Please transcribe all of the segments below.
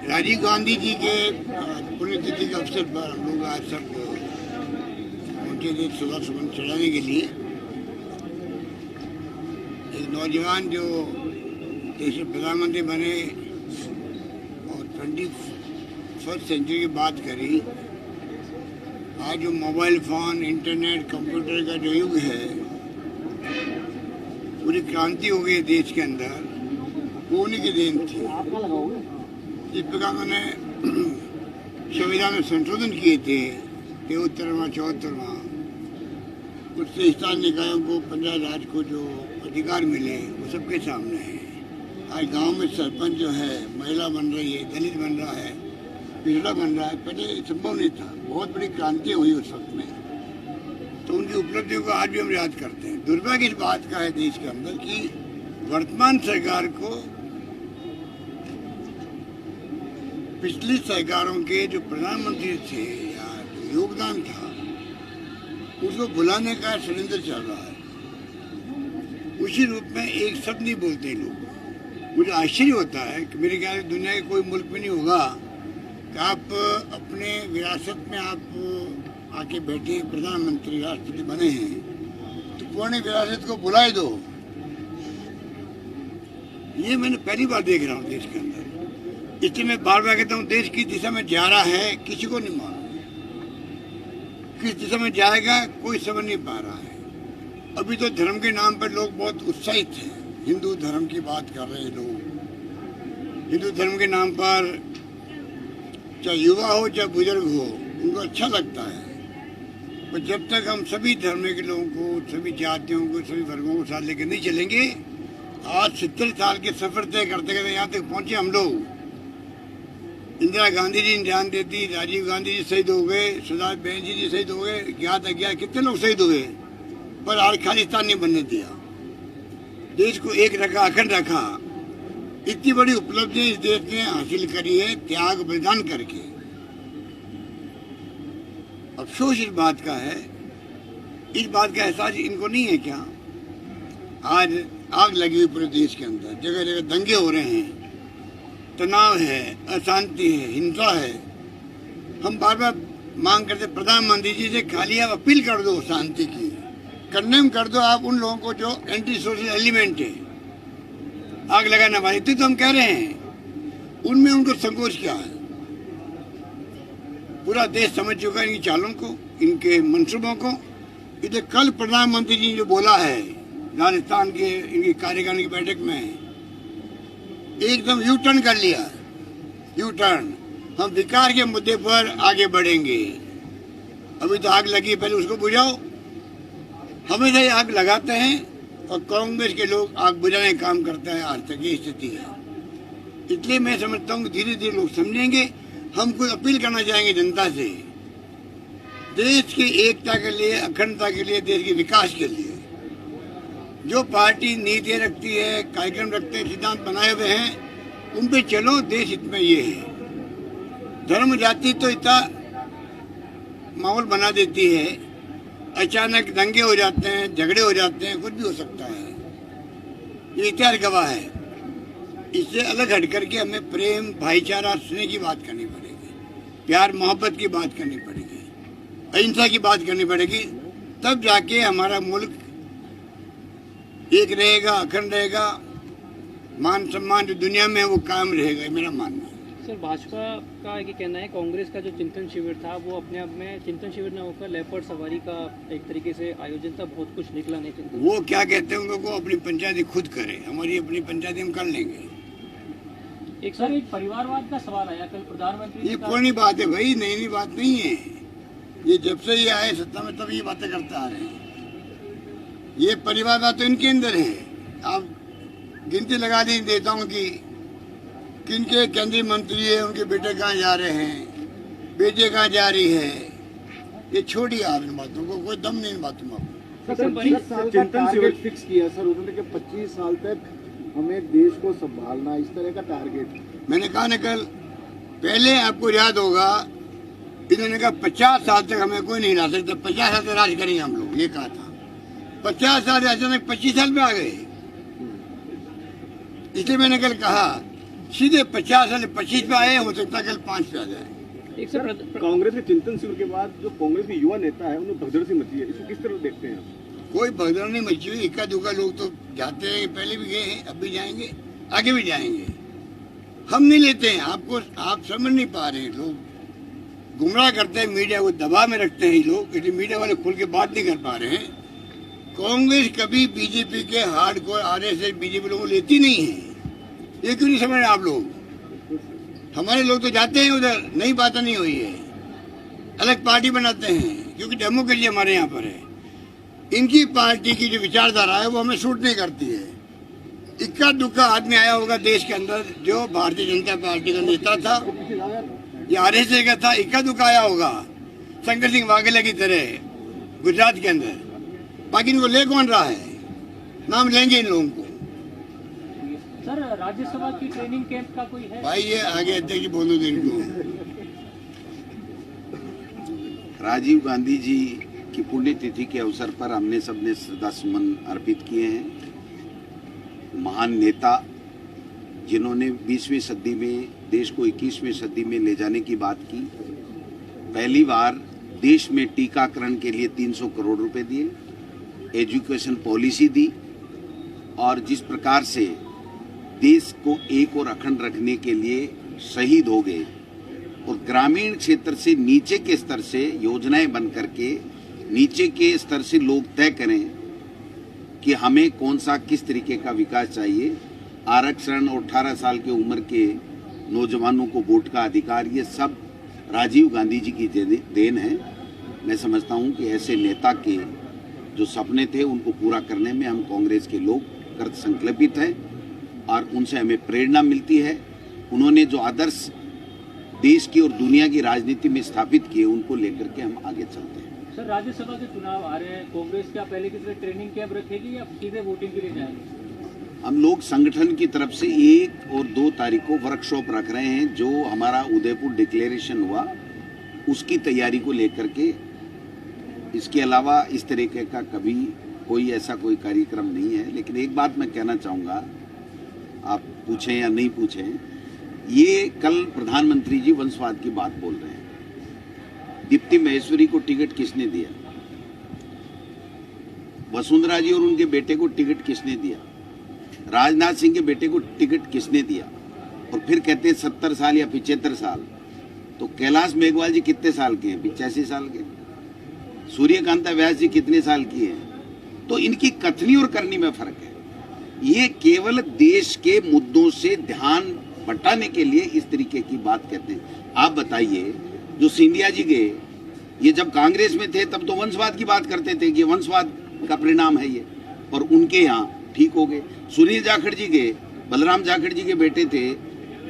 राजीव गांधी जी के पुण्यतिथि के अवसर पर हम लोग आज सब उनके लिए श्रद्धा सुमन चढ़ाने के लिए एक नौजवान जो देश के प्रधानमंत्री बने और 21st सेंचुरी की बात करी। आज जो मोबाइल फ़ोन, इंटरनेट, कंप्यूटर का जो युग है, पूरी क्रांति हो गई देश के अंदर, वो उन्हीं की देन थी। जिस प्रकार मैंने संविधान में संशोधन किए थे 73वां 74वां, उससे स्थानीय निकायों को, पंचायत राज को जो अधिकार मिले वो सबके सामने है। आज गांव में सरपंच जो है महिला बन रही है, दलित बन रहा है, पिछड़ा बन रहा है, पहले संभव नहीं था। बहुत बड़ी क्रांति हुई उस वक्त में, तो उनकी उपलब्धियों को आज भी हम याद करते हैं। दुर्भाग्य इस बात का है देश के अंदर कि वर्तमान सरकार को पिछली सरकारों के जो प्रधानमंत्री थे या जो योगदान था उसको भुलाने का षड्यंत्र चल रहा है। उसी रूप में एक शब्द नहीं बोलते लोग। मुझे आश्चर्य होता है कि मेरे ख्याल से दुनिया के कोई मुल्क में नहीं होगा कि आप अपने विरासत में आप आके बैठे प्रधानमंत्री राष्ट्रपति बने हैं तो पुरानी विरासत को भुलाए दो। ये मैंने पहली बार देख रहा हूँ देश के अंदर। इसलिए मैं बार बार कहता हूँ देश किस दिशा में जा रहा है किसी को नहीं मालूम, किस दिशा में जाएगा कोई समझ नहीं पा रहा है। अभी तो धर्म के नाम पर लोग बहुत उत्साहित हैं। हिंदू धर्म की बात कर रहे हैं लोग। हिंदू धर्म के नाम पर चाहे युवा हो चाहे बुजुर्ग हो, उनको अच्छा लगता है। पर जब तक हम सभी धर्म के लोगों को, सभी जातियों को, सभी वर्गों को साथ लेकर नहीं चलेंगे, आज 70 साल के सफर तय करते करते यहाँ तक पहुंचे हम लोग। इंदिरा गांधी जी ने जान दे दी, राजीव गांधी जी शहीद हो गए, सरदार पटेल जी शहीद हो गए, ज्ञात अज्ञात कितने लोग शहीद हुए, पर आज खालिस्तान नहीं बनने दिया। देश को एक रखा, अखंड रखा। इतनी बड़ी उपलब्धि इस देश ने हासिल करी है त्याग बलिदान करके। अफसोस इस बात का है, इस बात का एहसास इनको नहीं है क्या? आज आग लगी हुई पूरे देश के अंदर, जगह जगह दंगे हो रहे हैं, तनाव है, अशांति है, हिंसा है। हम बार बार मांग करते प्रधानमंत्री जी से, खाली आप अपील कर दो शांति की, कंडेम कर दो आप उन लोगों को जो एंटी सोशल एलिमेंट है, आग लगाने वाले। तो हम कह रहे हैं उनमें उनको संकोच क्या है? पूरा देश समझ चुका है इनकी चालों को, इनके मंसूबों को। इधर कल प्रधानमंत्री जी ने जो बोला है राजस्थान के इनकी कार्यकारिणी की बैठक में, एकदम यू टर्न कर लिया। यू टर्न, हम विकास के मुद्दे पर आगे बढ़ेंगे। अभी तो आग लगी, पहले उसको बुझाओ। हमेशा ही आग लगाते हैं और कांग्रेस के लोग आग बुझाने का काम करते हैं। आज तक ये स्थिति है। इसलिए मैं समझता हूँ धीरे धीरे लोग समझेंगे। हम कुछ अपील करना चाहेंगे जनता से, देश की एकता के लिए, अखंडता के लिए, देश के विकास के लिए जो पार्टी नीतियाँ रखती है, कार्यक्रम रखते हैं, सिद्धांत बनाए हुए हैं, उन पे चलो। देश हित में ये है। धर्म जाति तो इतना माहौल बना देती है, अचानक दंगे हो जाते हैं, झगड़े हो जाते हैं, कुछ भी हो सकता है। ये इतिहास गवाह है। इससे अलग हट करके हमें प्रेम, भाईचारा, स्नेह की बात करनी पड़ेगी, प्यार मोहब्बत की बात करनी पड़ेगी, अहिंसा की बात करनी पड़ेगी। तब जाके हमारा मुल्क एक रहेगा, अखंड रहेगा। मान सम्मान जो दुनिया में है वो कायम रहेगा, मेरा मानना है। सर, भाजपा का ये कहना है कांग्रेस का जो चिंतन शिविर था वो अपने आप में चिंतन शिविर न होकर लेपर्ड सवारी का एक तरीके से आयोजन था, बहुत कुछ निकला नहीं चिंतन। वो क्या कहते हैं उनको अपनी पंचायती खुद करे, हमारी अपनी पंचायती हम कर लेंगे। एक सर, एक परिवारवाद का सवाल आया कल प्रधानमंत्री। ये पुरानी बात है भाई, नई नई बात नहीं है। ये जब से ये आए सत्ता में तब ये बातें करते आ रहे हैं। ये परिवारवाद तो इनके अंदर है। आप गिनती लगा दी नेताओं की, किनके केंद्रीय मंत्री है, उनके बेटे कहाँ जा रहे हैं, बेटे कहाँ जा रही है। ये छोड़िए आप इन बातों को, कोई दम नहीं इन बातों में। चिंतन शिविर फिक्स किया सर उन्होंने कि 25 साल तक हमें देश को संभालना, इस तरह का टारगेट। मैंने कहा न कल, पहले आपको याद होगा इन्होंने कहा 50 साल तक हमें कोई नहीं ला सकता, 50 साल तक राज करेंगे हम लोग, ये कहा था। 50 साल अचानक 25 साल में आ गए। इसलिए मैंने कल कहा सीधे 50 वाले 25 पे आए, हो सकता है कल 5 पे आ जाए। एक सर कांग्रेस के चिंतन शिविर के बाद जो कांग्रेस के युवा नेता है उन्हें भगदड़ सी मची है, इसको किस तरह देखते हैं आप? कोई भगदड़ नहीं मची हुई, इक्का दुक्का लोग तो जाते हैं, पहले भी गए हैं, अब भी जाएंगे, आगे भी जाएंगे। हम नहीं लेते हैं, आप समझ नहीं पा रहे। लोग गुमराह करते हैं, मीडिया को दबाव में रखते हैं ये लोग, इसलिए मीडिया वाले खुल के बात नहीं कर पा रहे हैं। कांग्रेस कभी बीजेपी के हार्डकोर आरएसएस बीजेपी लोगों को लेती नहीं है, ये क्यों नहीं समझ रहे आप लोग? हमारे लोग तो जाते हैं उधर, नई बात नहीं हुई है, अलग पार्टी बनाते हैं, क्योंकि डेमोक्रेसी हमारे यहाँ पर है। इनकी पार्टी की जो विचारधारा है वो हमें सूट नहीं करती है। इक्का दुक्का आदमी आया होगा देश के अंदर जो भारतीय जनता पार्टी का नेता था या आरएसएस का था, इक्का दुक्का आया होगा शंकर सिंह वाघेला की तरह गुजरात के अंदर। बाकी इनको ले कौन रहा है? नाम लेंगे इन लोगों को। सर राज्यसभा की ट्रेनिंग कैंप का कोई है? भाई ये आगे अध्यक्ष जी बोलो दिन को। राजीव गांधी जी की पुण्यतिथि के अवसर पर हमने सबने श्रद्धा सुमन अर्पित किए हैं। महान नेता जिन्होंने 20वीं सदी में देश को 21वीं सदी में ले जाने की बात की। पहली बार देश में टीकाकरण के लिए 300 करोड़ रुपए दिए, एजुकेशन पॉलिसी दी, और जिस प्रकार से देश को एक और अखंड रखने के लिए शहीद हो गए, और ग्रामीण क्षेत्र से नीचे के स्तर से योजनाएं बन करके नीचे के स्तर से लोग तय करें कि हमें कौन सा किस तरीके का विकास चाहिए। आरक्षण और 18 साल की उम्र के नौजवानों को वोट का अधिकार, ये सब राजीव गांधी जी की देन है। मैं समझता हूं कि ऐसे नेता के जो सपने थे उनको पूरा करने में हम कांग्रेस के लोग कृत संकल्पित हैं और उनसे हमें प्रेरणा मिलती है। उन्होंने जो आदर्श देश की और दुनिया की राजनीति में स्थापित किए, उनको लेकर के हम आगे चलते हैं। सर राज्यसभा के चुनाव आ रहे हैं, कांग्रेस क्या पहले की तरह ट्रेनिंग कैंप रखेगी या सीधे वोटिंग के लिए जाएंगे? हम लोग संगठन की तरफ से 1 और 2 तारीख को वर्कशॉप रख रहे हैं। जो हमारा उदयपुर डिक्लेरेशन हुआ उसकी तैयारी को लेकर के, इसके अलावा इस तरीके का कभी कोई ऐसा कोई कार्यक्रम नहीं है। लेकिन एक बात मैं कहना चाहूँगा, आप पूछें या नहीं पूछें, ये कल प्रधानमंत्री जी वंशवाद की बात बोल रहे हैं। दीप्ति महेश्वरी को टिकट किसने दिया? वसुंधरा जी और उनके बेटे को टिकट किसने दिया? राजनाथ सिंह के बेटे को टिकट किसने दिया? और फिर कहते हैं 70 साल या 75 साल। तो कैलाश मेघवाल जी कितने साल के हैं? 85 साल के। सूर्यकांता व्यास जी कितने साल की हैं? तो इनकी कथनी और करनी में फर्क है। ये केवल देश के मुद्दों से ध्यान बटाने के लिए इस तरीके की बात कहते हैं। आप बताइए, जो सिंधिया जी गए, ये जब कांग्रेस में थे तब तो वंशवाद की बात करते थे कि वंशवाद का परिणाम है ये, और उनके यहाँ ठीक हो गए। सुनील जाखड़ जी गए, बलराम जाखड़ जी के बेटे थे,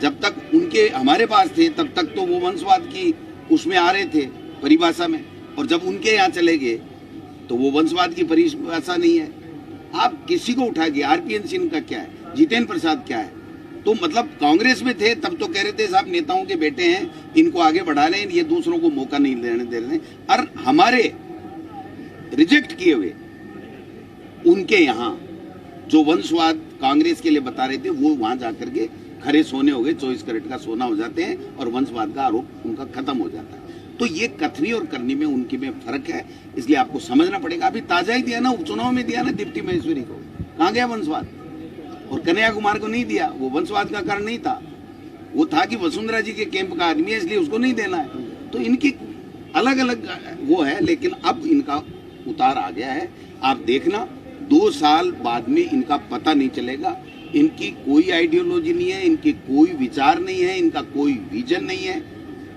जब तक उनके हमारे पास थे तब तक तो वो वंशवाद की उसमें आ रहे थे परिभाषा में, और जब उनके यहाँ चले गए तो वो वंशवाद की परिभाषा नहीं है। आप किसी को उठा के, आरपीएन सिंह का क्या है, जितेंद्र प्रसाद क्या है? तो मतलब कांग्रेस में थे तब तो कह रहे थे साहब नेताओं के बेटे हैं, इनको आगे बढ़ा रहे हैं, ये दूसरों को मौका नहीं देने दे रहे हैं। और हमारे रिजेक्ट किए हुए उनके यहाँ जो वंशवाद कांग्रेस के लिए बता रहे थे, वो वहां जाकर के खरे सोने हो गए, 24 कैरेट का सोना हो जाते हैं, और वंशवाद का आरोप उनका खत्म हो जाता है। तो ये कथनी और करनी में उनकी में फर्क है, इसलिए आपको समझना पड़ेगा। अभी ताजा ही दिया ना, उपचुनाव में दिया ना दीप्ति महेश्वरी को, कहाँ गया वंशवाद? और कन्हैया कुमार को नहीं दिया, वो वंशवाद का कारण नहीं था, वो था कि वसुंधरा जी के कैंप का आदमी है इसलिए उसको नहीं देना है। तो इनकी अलग अलग वो है, लेकिन अब इनका उतार आ गया है। आप देखना 2 साल बाद में इनका पता नहीं चलेगा। इनकी कोई आइडियोलॉजी नहीं है, इनके कोई विचार नहीं है, इनका कोई विजन नहीं है।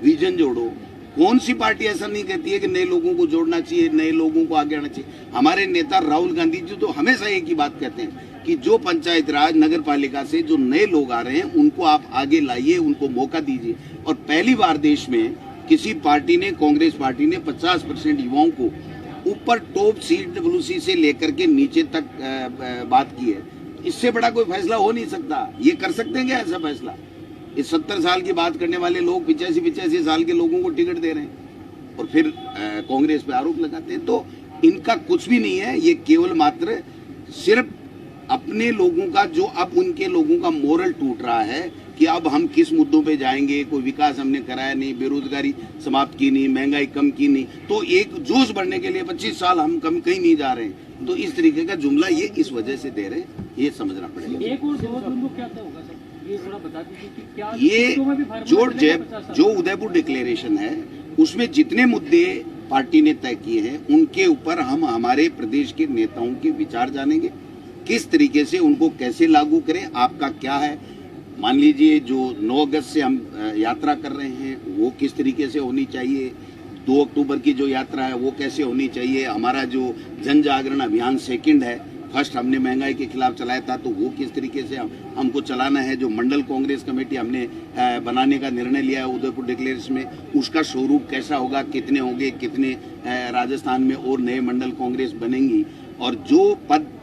विजन जोड़ो। कौन सी पार्टी ऐसा नहीं कहती है कि नए लोगों को जोड़ना चाहिए, नए लोगों को आगे आना चाहिए? हमारे नेता राहुल गांधी जी तो हमेशा एक ही बात कहते हैं कि जो पंचायत राज नगर पालिका से जो नए लोग आ रहे हैं उनको आप आगे लाइए, उनको मौका दीजिए। और पहली बार देश में किसी पार्टी ने, कांग्रेस पार्टी ने 50% युवाओं को ऊपर टॉप CWC से लेकर के नीचे तक बात की है। इससे बड़ा कोई फैसला हो नहीं सकता। ये कर सकते हैं क्या ऐसा फैसला? ये 70 साल की बात करने वाले लोग 85 साल के लोगों को टिकट दे रहे हैं और फिर कांग्रेस पे आरोप लगाते हैं। तो इनका कुछ भी नहीं है, ये केवल मात्र सिर्फ अपने लोगों का, जो अब उनके लोगों का मोरल टूट रहा है, कि अब हम किस मुद्दों पे जाएंगे, कोई विकास हमने कराया नहीं, बेरोजगारी समाप्त की नहीं, महंगाई कम की नहीं, तो एक जोश बढ़ने के लिए 25 साल हम कम कहीं नहीं जा रहे हैं। तो इस तरीके का जुमला ये इस वजह से दे रहे हैं, ये समझना पड़ेगा। एक और 2 जून को क्या होगा सर, ये थोड़ा बता दीजिए कि क्या ये सीटों में भी फार्मूला चलेगा? जो उदयपुर डिक्लेरेशन है उसमें जितने मुद्दे पार्टी ने तय किए हैं उनके ऊपर हम हमारे प्रदेश के नेताओं के विचार जानेंगे, किस तरीके से उनको कैसे लागू करें, आपका क्या है। मान लीजिए जो 9 अगस्त से हम यात्रा कर रहे हैं वो किस तरीके से होनी चाहिए, 2 अक्टूबर की जो यात्रा है वो कैसे होनी चाहिए, हमारा जो जन जागरण अभियान सेकंड है, फर्स्ट हमने महंगाई के खिलाफ चलाया था तो वो किस तरीके से हमको चलाना है, जो मंडल कांग्रेस कमेटी हमने बनाने का निर्णय लिया है उदयपुर डिक्लेरेशन में, उसका स्वरूप कैसा होगा, कितने होंगे, कितने राजस्थान में और नए मंडल कांग्रेस बनेंगी, और जो पद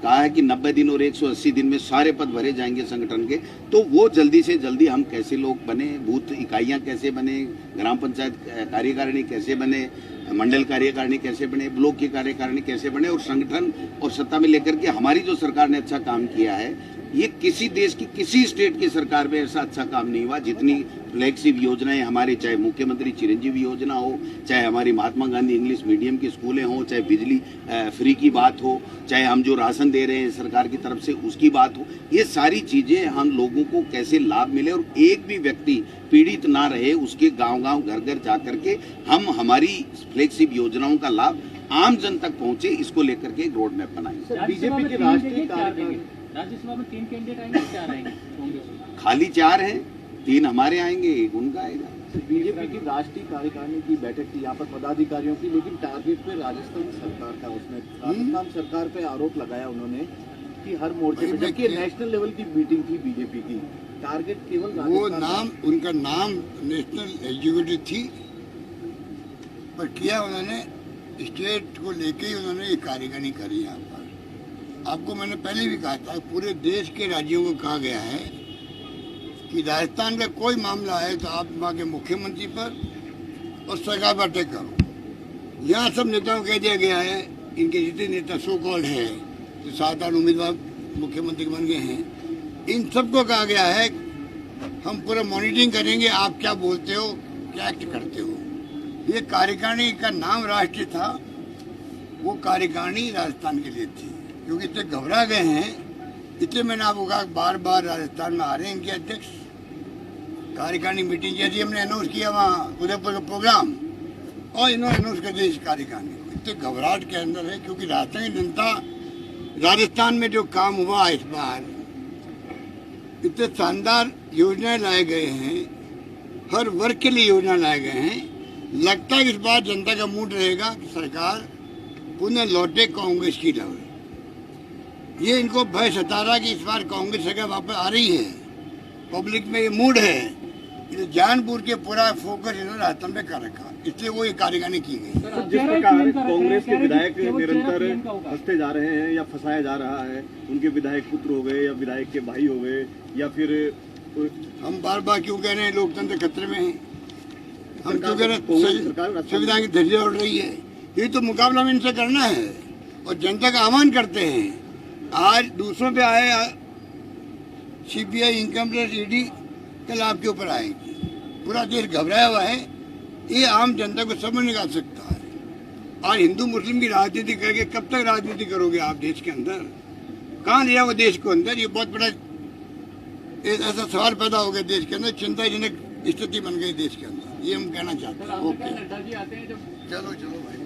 कहा है कि 90 दिन और 180 दिन में सारे पद भरे जाएंगे संगठन के, तो वो जल्दी से जल्दी हम कैसे लोग बने, बूथ इकाइयां कैसे बने, ग्राम पंचायत कार्यकारिणी कैसे बने, मंडल कार्यकारिणी कैसे बने, ब्लॉक की कार्यकारिणी कैसे बने, और संगठन और सत्ता में लेकर के हमारी जो सरकार ने अच्छा काम किया है, ये किसी देश की किसी स्टेट की सरकार में ऐसा अच्छा काम नहीं हुआ। जितनी फ्लैगशिप योजनाएं हमारे, चाहे मुख्यमंत्री चिरंजीवी योजना हो, चाहे हमारी महात्मा गांधी इंग्लिश मीडियम की स्कूलें हो, चाहे बिजली फ्री की बात हो, चाहे हम जो राशन दे रहे हैं सरकार की तरफ से उसकी बात हो, ये सारी चीजें हम लोगों को कैसे लाभ मिले और एक भी व्यक्ति पीड़ित ना रहे, उसके गांव-गांव घर-घर जाकर के हम हमारी फ्लैगशिप योजनाओं का लाभ आम जन तक पहुंचे, इसको लेकर के एक रोड मैप बनाएंगे। बीजेपी के राष्ट्रीय कार्यकारिणी, राज्यसभा में 3 कैंडिडेट आएंगे, 4 आएंगे कांग्रेस? खाली 4 हैं, 3 हमारे आएंगे, 1 उनका आएगा। बीजेपी की राष्ट्रीय कार्यकारिणी की बैठक थी यहाँ पर पदाधिकारियों की, लेकिन टारगेट पे राजस्थान सरकार था। उसमें राजस्थान सरकार पे आरोप लगाया उन्होंने कि हर मोर्चे पे, जबकि नेशनल लेवल की मीटिंग थी बीजेपी की, टारगेट केवल वो नाम, उनका नाम नेशनल एग्जीक्यूटिव थी, पर किया उन्होंने स्टेट को लेके ही उन्होंने ये कार्यकारिणी करी। यहाँ पर आपको मैंने पहले भी कहा था, पूरे देश के राज्यों को कहा गया है कि राजस्थान का कोई मामला है तो आप वहाँ के मुख्यमंत्री पर और सरकार पर अटैक करो। यहाँ सब नेताओं को कह दिया गया है, इनके जितने नेता सो कॉल्ड है जो 7-8 उम्मीदवार मुख्यमंत्री बन गए हैं, इन सबको कहा गया है हम पूरा मॉनिटरिंग करेंगे, आप क्या बोलते हो, क्या एक्ट करते हो। ये कार्यकारिणी का नाम राष्ट्रीय था, वो कार्यकारिणी राजस्थान के लिए थी, क्योंकि इतने घबरा गए हैं। इसलिए मैंने आपको कहा बार बार राजस्थान में आ रहे हैं इनके अध्यक्ष, कार्यकारिणी मीटिंग जैसी हमने अनाउंस किया वहाँ उदयपुर का प्रोग्राम, और इन्होंने अनाउंस कर दिया इस कार्यकारिणी को। इतने घबराहट के अंदर है, क्योंकि राजस्थान की जनता, राजस्थान में जो काम हुआ इस बार, इतने शानदार योजनाएं लाए गए हैं, हर वर्ग के लिए योजना लाए गए हैं। लगता है कि इस बार जनता का मूड रहेगा कि सरकार पुनः लौटे कांग्रेस की लहर। ये इनको भय सता रहा कि इस बार कांग्रेस सरकार वापस आ रही है, पब्लिक में ये मूड है, इसलिए जानबूझ के पूरा फोकस इन्होंने राजस्थान पे कर रखा, इसलिए वो ये कार्यकारिणी की गई। जिस प्रकार कांग्रेस के विधायक निरंतर फंसते जा रहे हैं या फंसाया जा रहा है, उनके विधायक पुत्र हो गए या विधायक के भाई हो गए, या फिर हम बार बार क्यों कह रहे हैं लोकतंत्र खतरे में है, हम क्यों कह रहे हैं संविधान की धज्जियां उड़ रही है। ये तो मुकाबला में इनसे करना है और जनता का आह्वान करते हैं। आज दूसरों पे आए सीबीआई, इनकम टैक्स, ईडी, कल आपके ऊपर आएगी। पूरा देश घबराया हुआ है, ये आम जनता को समझ निकाल सकता है। आज हिंदू मुस्लिम की राजनीति करके कब तक राजनीति करोगे आप देश के अंदर, कहाँ लिया वो देश को अंदर। ये बहुत बड़ा ऐसा सवाल पैदा हो गया देश के अंदर, चिंताजनक स्थिति बन गई देश के अंदर, ये हम कहना चाहते हैं। ओके, चलो भाई।